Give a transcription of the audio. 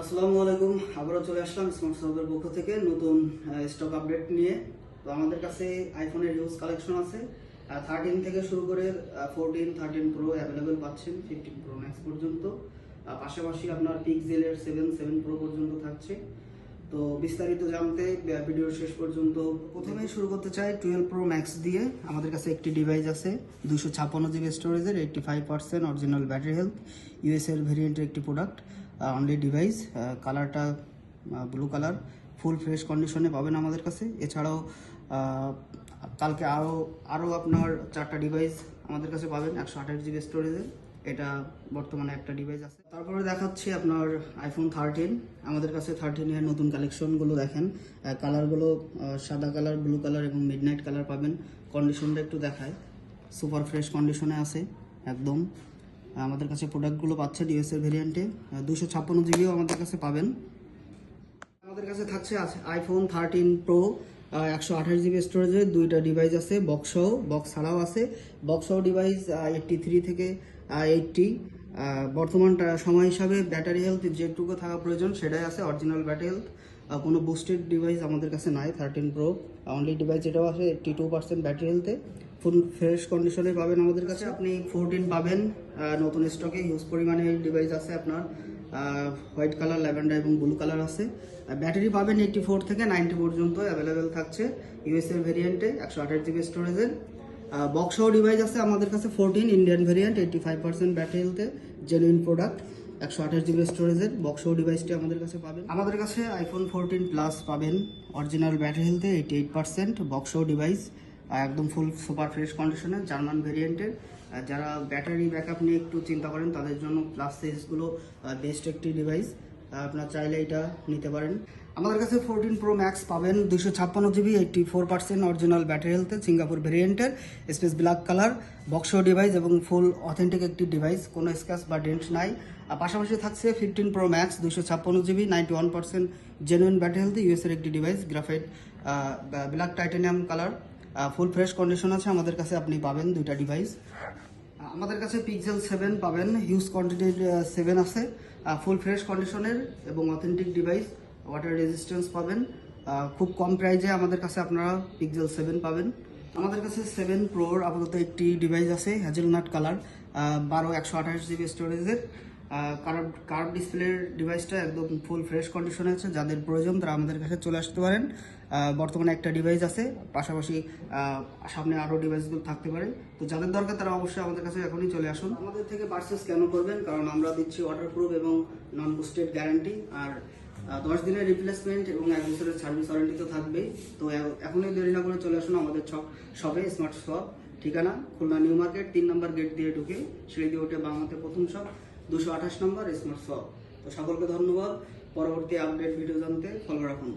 আসসালামু আলাইকুম। আবারও চলে আসলাম স্মার্ট শপের পক্ষ থেকে নতুন স্টক আপডেট নিয়ে। তো আমাদের কাছে আইফোনের হিউজ কালেকশন আছে। 13 থেকে শুরু করে 14, 13 প্রো অ্যাভেলেবেল পাচ্ছেন, 15 প্রো ম্যাক্স পর্যন্ত। পাশাপাশি আপনার পিক্সেলের 7 প্রো পর্যন্ত থাকছে। তো বিস্তারিত জানতে ভিডিওর শেষ পর্যন্ত। প্রথমেই শুরু করতে চাই 12 প্রো ম্যাক্স দিয়ে। আমাদের কাছে একটি ডিভাইস আছে 256 জিবি স্টোরেজের, 85% অরিজিনাল ব্যাটারি হেলথ, ইউএস এর ভেরিয়েন্টের একটি প্রোডাক্ট, অনলি ডিভাইস। কালারটা ব্লু কালার, ফুল ফ্রেশ কন্ডিশনে পাবেন আমাদের কাছে। এছাড়াও কালকে আরও আপনার 4টা ডিভাইস আমাদের কাছে পাবেন 128 জিবি স্টোরেজের। এটা বর্তমানে একটা ডিভাইস আছে। তারপরে দেখাচ্ছি আপনার আইফোন 13। আমাদের কাছে 13 এর নতুন কালেকশনগুলো দেখেন। কালারগুলো সাদা কালার, ব্লু কালার এবং মিডনাইট কালার পাবেন। কন্ডিশনটা একটু দেখায়, সুপার ফ্রেশ কন্ডিশনে আছে একদম। আমাদের কাছে প্রোডাক্টগুলো পাচ্ছেন ইউএস এর ভেরিয়েন্টে, 256 জিবিও আমাদের কাছে পাবেন। আমাদের কাছে থাকছে আইফোন 13 প্রো 128 জিবি স্টোরেজের, 2টা ডিভাইস আছে, বক্স ছাড়াও আছে। বক্সও ডিভাইস 83 থেকে 80। বর্তমান সময় হিসাবে ব্যাটারি হেলথ যেটুকু থাকা প্রয়োজন সেটাই আছে, অরিজিনাল ব্যাটারি হেলথ। কোনো বুস্টেড ডিভাইস আমাদের কাছে নাই। 13 প্রো অনলি ডিভাইস যেটাও আছে 82% ব্যাটারি হেলথে, ফুল ফ্রেশ কন্ডিশনে পাবেন আমাদের কাছে। আপনি 14 পাবেন নতুন স্টকে, হিউজ পরিমাণে ডিভাইস আছে আপনার। হোয়াইট কালার, ল্যাভেন্ডার এবং ব্লু কালার আছে। ব্যাটারি পাবেন 84 থেকে 90 পর্যন্ত অ্যাভেলেবেল থাকছে ইউএস এর ভেরিয়েন্টে, 128 জিবি স্টোরেজের। বক্সও ডিভাইস আছে আমাদের কাছে 14 ইন্ডিয়ান ভেরিয়েন্ট, 85% ব্যাটারি হেলথে, জেনুইন প্রোডাক্ট, 128 জিবি স্টোরেজের। বক্সও ডিভাইসটি আমাদের কাছে পাবেন। আমাদের কাছে আইফোন 14 প্লাস পাবেন অরিজিনাল ব্যাটারি হেলথে, 88%। বক্সও ডিভাইস একদম ফুল সুপার ফ্রেশ কন্ডিশনে, জার্মান ভেরিয়েন্টের। যারা ব্যাটারি ব্যাকআপ নিয়ে একটু চিন্তা করেন তাদের জন্য প্লাস সিরিজগুলো বেস্ট একটি ডিভাইস, আপনার চাইলে এটা নিতে পারেন। আমাদের কাছে 14 প্রো ম্যাক্স পাবেন 256 জিবি, 84% অরিজিনাল ব্যাটারি হেলথে, সিঙ্গাপুর ভেরিয়েন্টের, স্পেস ব্ল্যাক কালার, বক্সও ডিভাইস এবং ফুল অথেন্টিক একটি ডিভাইস, কোনো স্ক্র্যাচ বা ডেন্ট নাই। পাশাপাশি থাকছে 15 pro max 256 GB, 91% genuine battery হেলথে, ইউএসের একটি device, graphite black titanium colour, full fresh condition আছে আমাদের কাছে। আপনি পাবেন 2টা ডিভাইস। আমাদের কাছে পিক্সেল 7 পাবেন, হিউজ কোয়ান্টিটির 7 আছে, ফুল ফ্রেশ কন্ডিশনের এবং অথেন্টিক ডিভাইস, ওয়াটার রেজিস্ট্যান্স পাবেন। খুব কম প্রাইজে আমাদের কাছে আপনারা পিক্সেল 7 পাবেন। আমাদের কাছে 7 প্রোর আপাতত একটি ডিভাইস আছে, হ্যাজেলনাট কালার, 128 জিবি স্টোরেজের। কার্ভ ডিসপ্লের ডিভাইসটা একদম ফুল ফ্রেশ কন্ডিশনে আছে। যাদের প্রয়োজন তারা আমাদের কাছে চলে আসতে পারেন। বর্তমানে একটা ডিভাইস আছে, পাশাপাশি সামনে আরও ডিভাইসগুলো থাকতে পারে। তো যাদের দরকার তারা অবশ্যই আমাদের কাছে এখনই চলে আসুন। আমাদের থেকে পারচেস কেন করবেন? কারণ আমরা দিচ্ছি ওয়াটারপ্রুফ এবং নন বুস্টেড গ্যারান্টি, আর 10 দিনের রিপ্লেসমেন্ট এবং 1 বছরের সার্ভিস ওয়ারেন্টি তো থাকবেই। তো এখনই দেরি না করে চলে আসুন আমাদের শপে, স্মার্ট শপ। ঠিকানা খুলনা নিউ মার্কেট 3 নম্বর গেট দিয়ে ঢুকে সিঁড়ি দিয়ে উঠে বাংলাতে প্রথম শপ, 228 নম্বর স্মার্ট শপ। তো সকলকে ধন্যবাদ। পরবর্তী আপডেট ভিডিও জানতে ফলো রাখুন।